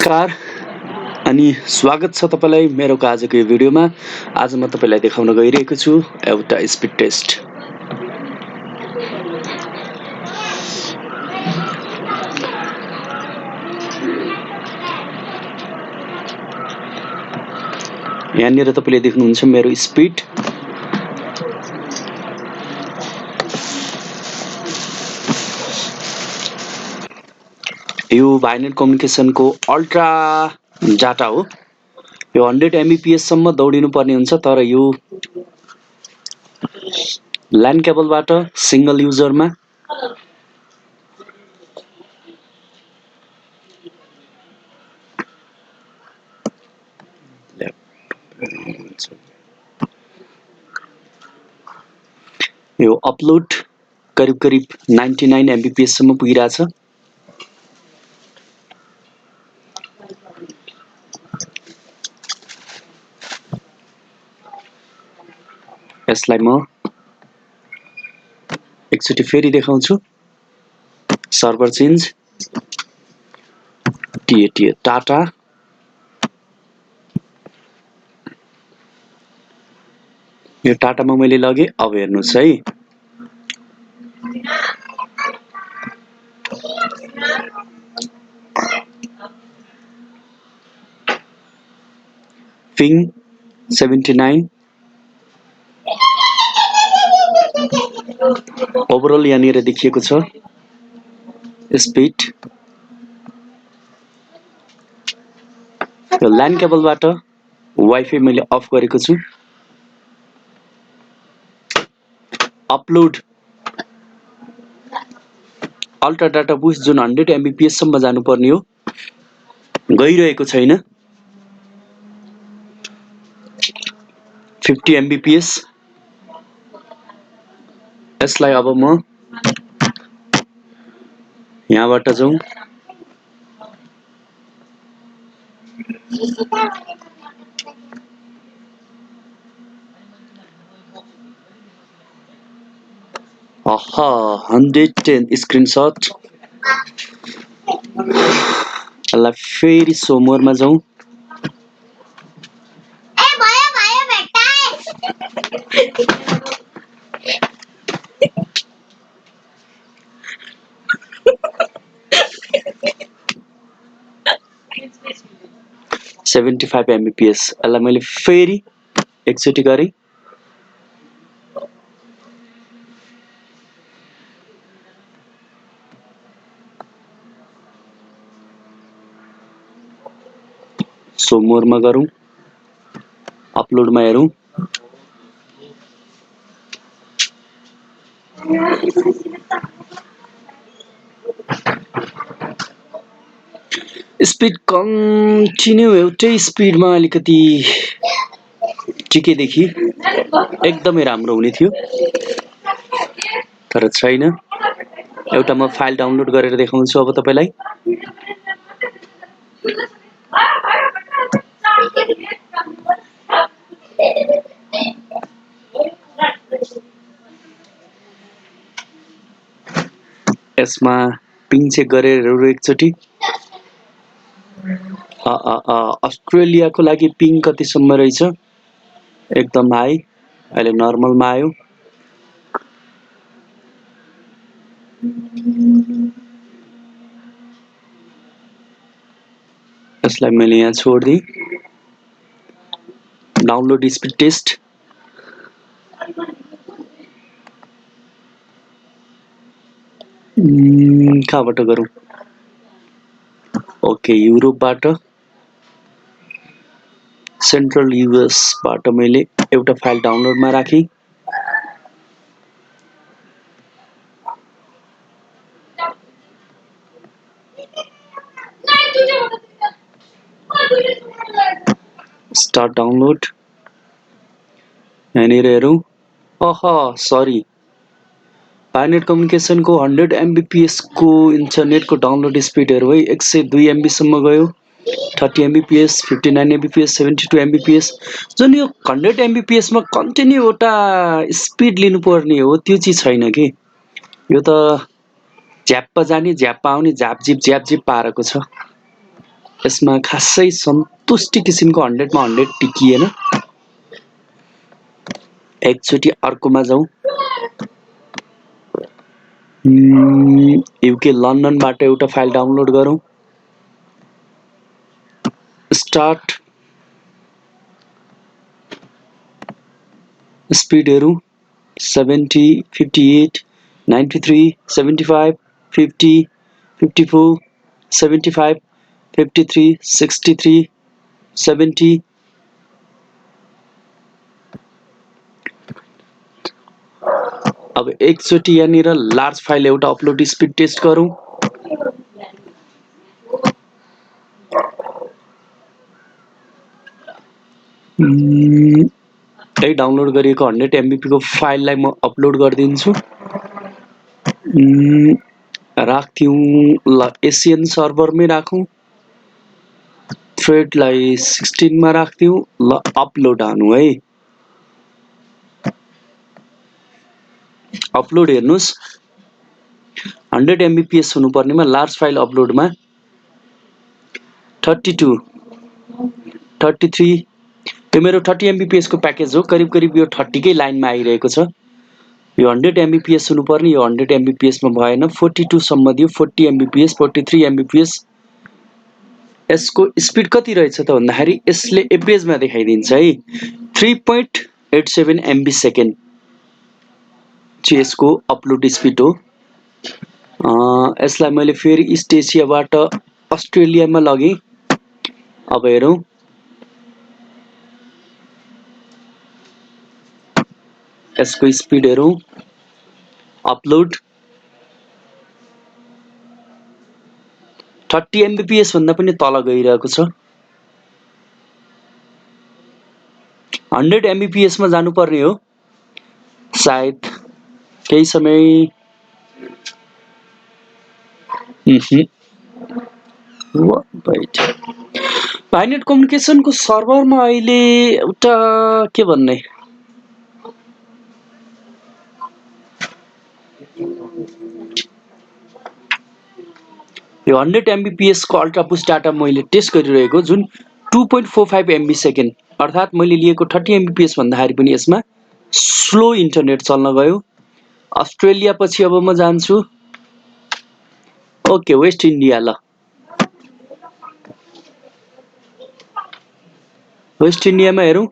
नमस्कार अनि स्वागत छ तपाईलाई मेरो आजको यो भिडियोमा। आज म तपाईलाई देखाउन गइरहेको छु एउटा स्पिड टेस्ट। यहाँनिर तपाईले देख्नुहुन्छ मेरो स्पिड। यो भाइनेट कम्युनिकेसनको अल्ट्रा डाटा हो। यो 100 Mbps सम्म दौडिनु पर्ने हुन्छ, तर यो ल्यान केबलबाट सिंगल युजरमा यो अपलोड करिब 99 Mbps सम्म पुगिरहेछ। यसलाई म एकचोटि फेरि देखाउँछु। सर्भर चेन्ज TA टाटा यो टाटामा मैले लगे। अब हेर्नुस् है, पिङ 79। ओभरअल यहाँनिर देखिएको छ स्पिड। यो ल्यान केबलबाट वाइफाई मैले अफ गरेको छु। अपलोड अल्ट्रा डाटा बुस्ट जुन 100 Mbps सम्म जानुपर्ने हो, गइरहेको छैन। 50 Mbps। यसलाई अब म यहाँबाट जाउँ। आहा 110 स्क्रिनशट। यसलाई फेरि सोमवारमा जाउँ। Seventy 75 Mbps। यसलाई मैले फेरि एकचोटि गरेँ। सोमवारमा गरौँ, अपलोडमा हेरौँ। स्पिड कन्टिन्यू एउटै स्पिडमा अलिकति टिकेदेखि एकदमै राम्रो हुने थियो, तर छैन। एउटा म फाइल डाउनलोड गरेर देखाउँछु अब तपाईलाई। यसमा पिङ चेक गरेर हेरौँ एकचोटि। अस्ट्रेलियाको लागि पिङ कतिसम्म रहेछ? एकदम हाई। अहिले नर्मलमा आयो। यसलाई मैले यहाँ छोड्दिएँ। Download speed test. कहाँबाट गरौँ? ओके, युरोपबाट, सेन्ट्रल युएसबाट मैले एउटा फाइल डाउनलोडमा राखेँ। Start download. यहाँनिर हेरौँ। सरी, भाइनेट कम्युनिकेसनको 100 Mbps को इन्टरनेटको डाउनलोड स्पिड हेरौँ है। 102 MB सम्म गयो। 30 Mbps, 59 Mbps, 72 Mbps। जुन यो 100 Mbps मा कन्टिन्यू एउटा स्पिड लिनुपर्ने हो, त्यो चिज छैन कि। यो त झ्याप्प जाने झ्याप्प आउने, झ्यापझिप पारेको छ। यसमा खासै सन्तुष्टि किसिमको 100 मा 100 टिकिएन। एकचोटि अर्कोमा जाउँ। युके लन्डनबाट एउटा फाइल डाउनलोड गरौँ। स्टार्ट। स्पिड हेरौँ। 70, 58, 93, 75, 50, 54, 75, 53, 63, 70। अब एकचोटि यहाँनिर लार्ज फाइल एउटा अपलोड स्पिड टेस्ट गरौँ। यही डाउनलोड गरिएको 100 MB को फाइललाई म अपलोड गरिदिन्छु। राख्थ्यौं ल एसियन सर्भरमै राखौँ। थ्रेडलाई 16 मा राख्थ्यौं। ल अपलोड हानौं है। अपलोड हेर्नुस् 100 MBPS हुनुपर्नेमा लार्ज फाइल अपलोडमा 32, 33। यो मेरो 30 MBPS को प्याकेज हो। करिब करिब यो 30 कै लाइनमा आइरहेको छ। यो 100 MBPS हुनुपर्ने, यो 100 MBPS मा भएन। 42 सम्म दियो। 40 MBPS, 43 MBPS। यसको स्पिड कति रहेछ त भन्दाखेरि यसले एभरेजमा देखाइदिन्छ है। 3.87 MB सेकेन्ड चाहिँ यसको अपलोड स्पिड हो। यसलाई मैले फेरि इस्ट एसियाबाट अस्ट्रेलियामा लगेँ। अब हेरौँ। यसको स्पिड हेरौँ। अपलोड 30 MBPS भन्दा पनि तल गइरहेको छ। 100 MBPS मा जानुपर्ने हो सायद। केही समय पाइनेट कम्युनिकेसनको सर्भरमा अहिले एउटा के भन्ने यो 100 MBPS को अल्ट्रा पुश डाटा मैले टेस्ट गरिरहेको जुन 2.45 MB सेकेन्ड अर्थात् मैले लिएको 30 MBPS भन्दाखेरि पनि यसमा स्लो इन्टरनेट चल्न गयो। अस्ट्रेलिया पछि अब म जान्छु ओके वेस्ट इन्डिया। ल वेस्ट इन्डियामा हेरौँ।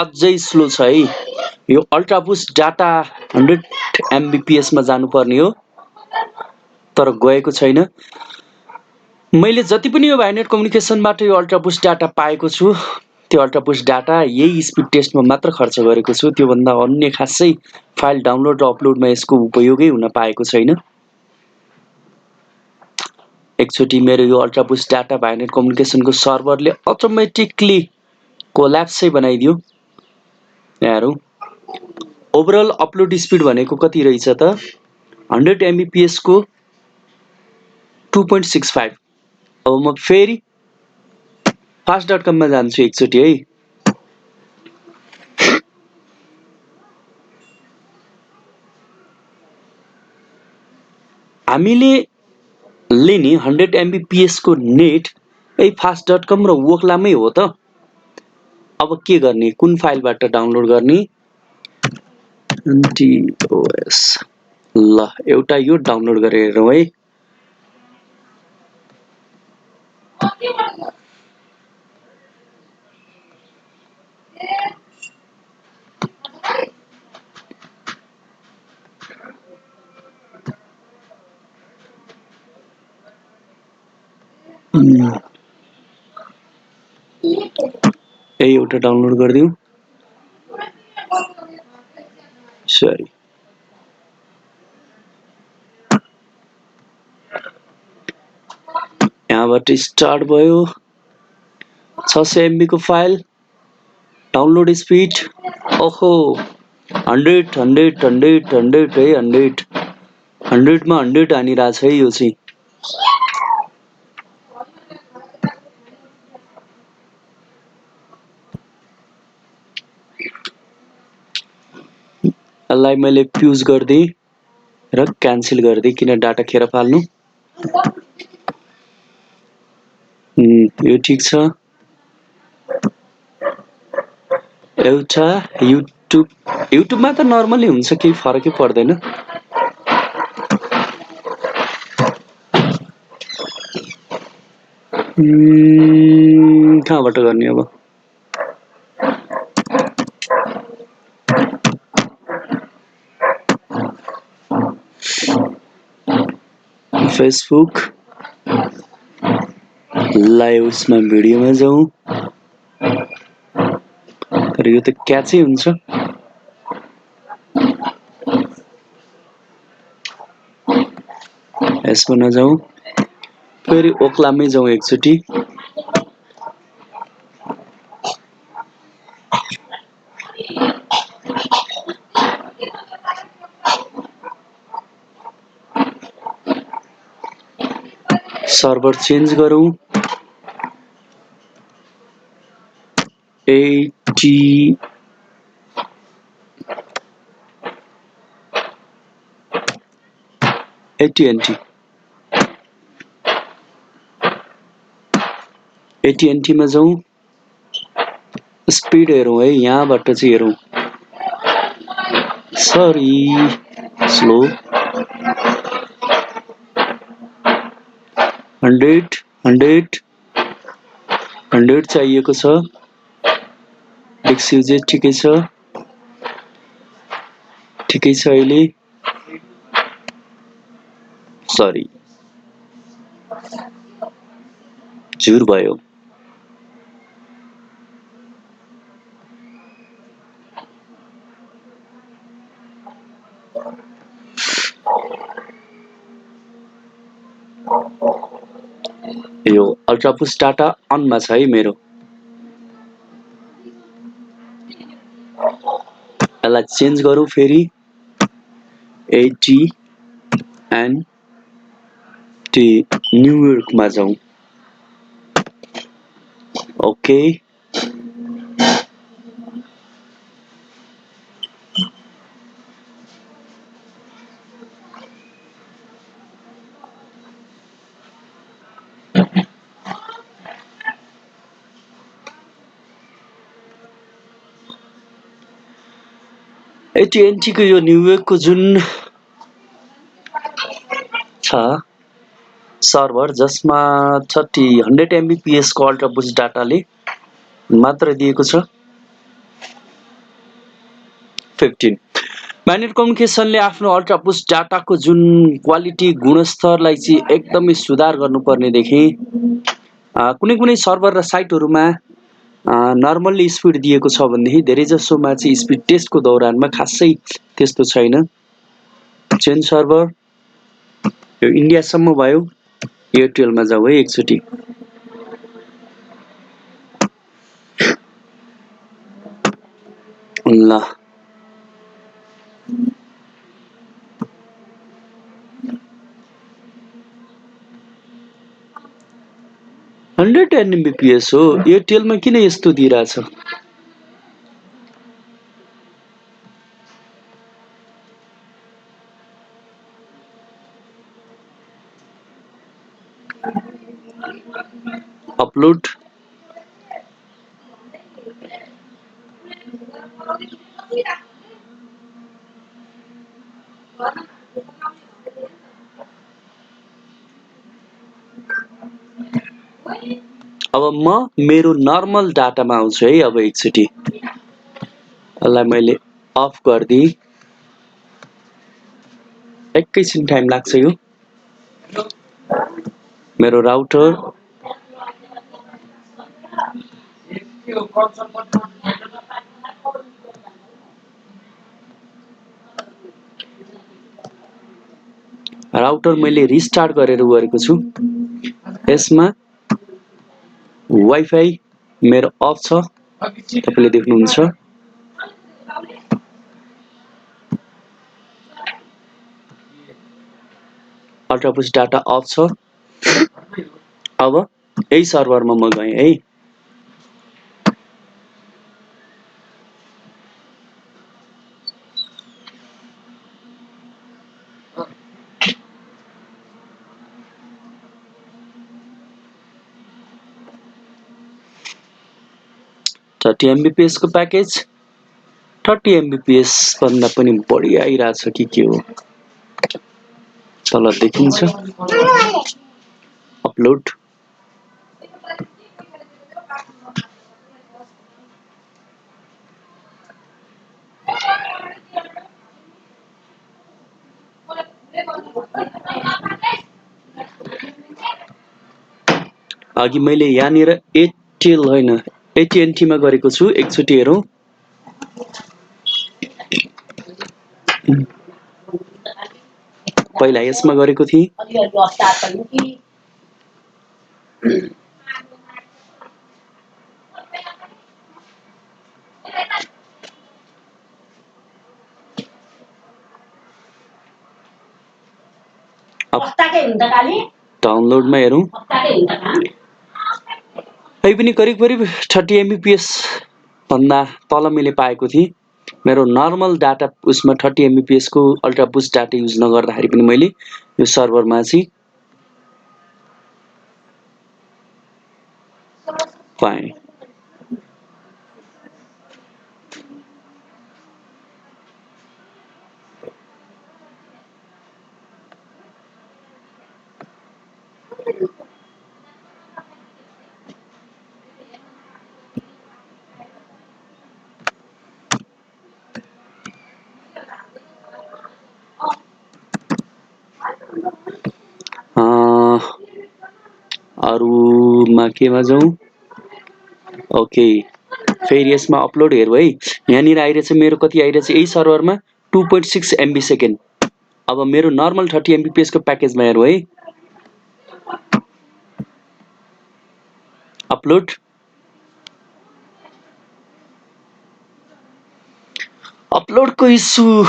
अझै स्लो छ है। यो अल्ट्रा पुश डाटा 100 MBPS मा जानुपर्ने हो तर गएको छैन। मैले जति पनि यो पाइनेट कम्युनिकेसनबाट यो अल्ट्रा पुश डाटा पाएको छु त्यो अल्ट्रा पुश डाटा यही स्पिड टेस्टमा मात्र खर्च गरेको छु। त्यो भन्दा अन्य खासै फाइल डाउनलोड र अपलोडमा यसको उपयोगै हुन पाएको छैन। एकचोटि मेरो यो अल्ट्रा पुश डाटा पाइनेट कम्युनिकेसनको सर्भरले अटोमेटिकली कोल्याप्सै बनाइदियो। हेरौँ ओभरअल अपलोड स्पिड भनेको कति रहेछ त 100 MBPS को 2.65। अब म फेरि fast.com मा जान्छु एकचोटि है। हामीले लिने 100 MBPS को नेट यही fast.com र वोक्लामै हो त। अब के गर्ने, कुन फाइलबाट डाउनलोड गर्ने? NTOS। ल एउटा यो डाउनलोड गरेर हेरौँ है। यही एउटा डाउनलोड गरिदिउँ। सरी यहाँबाट स्टार्ट भयो। 600 MB को फाइल डाउनलोड स्पिड ओहो 100 100 100 100 है। 100 मा 100 हानिरहेछ है यो चाहिँ। यसलाई मैले फ्युज गर्दै र क्यान्सल गर्दै किन डाटा खेर फाल्नु। यो ठिक छ। एउटा युट्युबमा त नर्मली हुन्छ, केही फरकै पर्दैन। कहाँबाट गर्ने अब? फेसबुक लाइभ उसमा भिडियोमा जाउँ। तर यो त क्याचै हुन्छ। यसमा नजाउँ, फेरि ओक्लामै जाउँ एकचोटि। सर्भर चेन्ज गरौँ। 80 AT&T मा जाउँ। स्पिड हेरौँ है, यहाँबाट चाहिँ हेरौँ। Sorry, slow. 100 चाहिएको छ। एक्सयुजेड ठिकै छ, ठिकै छ अहिले। सरी, झुर भयो। यो अल्ट्रा पुश डाटा अनमा छ है मेरो। यसलाई चेन्ज गरौँ फेरि। AT&T न्युयोर्कमा जाउँ। ओके। AT&T को यो न्युयोर्कको जुन छ सर्भर, जसमा 100 MBPS को अल्ट्रा बुस्ट डाटाले मात्र दिएको छ। 15 म्यानेट कम्युनिकेसनले आफ्नो अल्ट्रा बुस्ट डाटाको जुन क्वालिटी गुणस्तरलाई चाहिँ एकदमै सुधार गर्नुपर्नेदेखि कुनै कुनै सर्भर र साइटहरूमा नर्मल्ली स्पिड दिएको छ भनेदेखि धेरैजसोमा चाहिँ स्पिड टेस्टको दौरानमा खासै त्यस्तो छैन। चेन्ज सर्भर, यो इन्डियासम्म भयो। एयरटेलमा जाऊ है एकचोटि। ल 100 MBPS हो। एयरटेलमा किन यस्तो दिइरहेछ? अपलोड अब म मेरो नर्मल डाटामा आउँछु है। अब एकचोटि यसलाई मैले अफ गरिदिएँ। एकैछिन टाइम लाग्छ यो। मेरो राउटर मैले रिस्टार्ट गरेर गरेको छु। यसमा वाइफाई मेरो अफ छ, तपाईले देख्नुहुन्छ। अल्ट्रा बुस्ट डाटा अफ छ। अब यही सर्भरमा म गएँ है। 30 mbps को प्याकेज 30 mbps भन्दा पनि बढी आइराछ कि के हो तल देखिन्छ अपलोड अघि मैले यहाँनिर एयरटेल हैन AT&T मा गरेको छु एकचोटी हेरौं पहिला यसमा गरेको थिए डाउनलोड मा हेरौं है पनि करिब 30 mbps भन्दा तल मैले पाएको थिए मेरो नर्मल डाटा उसमा 30 mbps को अल्ट्रा बुस्ट डाटा युज नगर्दाखेरि पनि मैले यो सर्भरमा चाहिँ पाएँ अरुमा केमा जाउँ ओके फेरि यसमा अपलोड हेरौँ है यहाँनिर आइरहेछ मेरो कति आइरहेछ यही सर्भरमा 2.6 MB सेकेन्ड अब मेरो नर्मल 30 mbps को प्याकेजमा हेरौँ है अपलोड अपलोडको इस्यु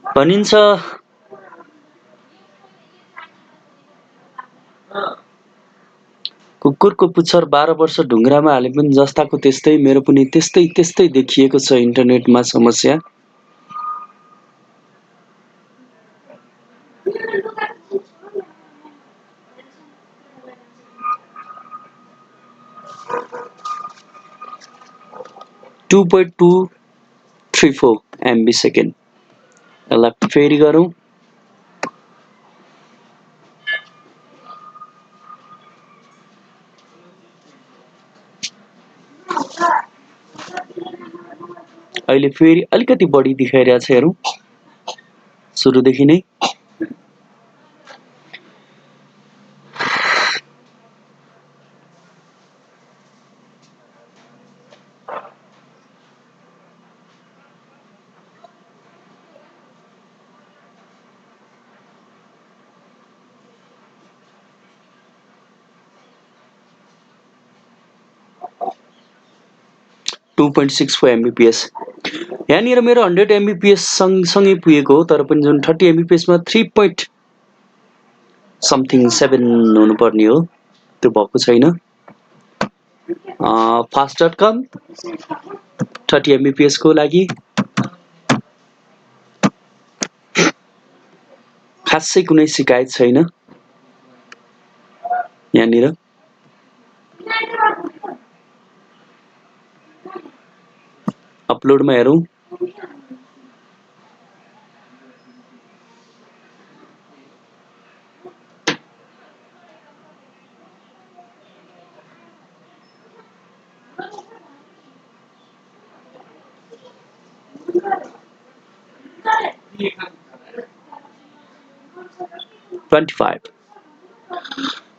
भनिन्छ कुकुरको पुच्छर 12 वर्ष ढुङ्ग्रामा हाले पनि जस्ताको त्यस्तै मेरो पनि त्यस्तै देखिएको छ इन्टरनेटमा समस्या टू 2.234 MB सेकेन्ड यसलाई फेरि गरौँ अहिले फेरि अलिकति बढी देखाइरहेछ हेरौँ सुरुदेखि नै टू 2.64 mbps यहाँनिर मेरो 100 mbps सँगसँगै पुगेको हो तर पनि जुन 30 mbps मा 3. something 7 हुनुपर्ने हो त्यो भएको छैन fast.com 30 mbps को लागि खासै कुनै शिकायत छैन यहाँनिर अपलोडमा हेरौँ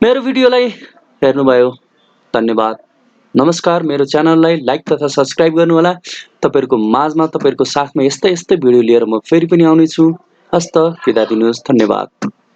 मेरो भिडियोलाई हेर्नुभयो धन्यवाद नमस्कार मेरो च्यानललाई लाइक तथा सब्स्क्राइब गर्नुहोला तपाईहरुको माझमा तपाईहरुको साथमा यस्तै भिडियो लिएर म फेरि पनि आउने छु हस्त बिदा दिनुहोस् धन्यवाद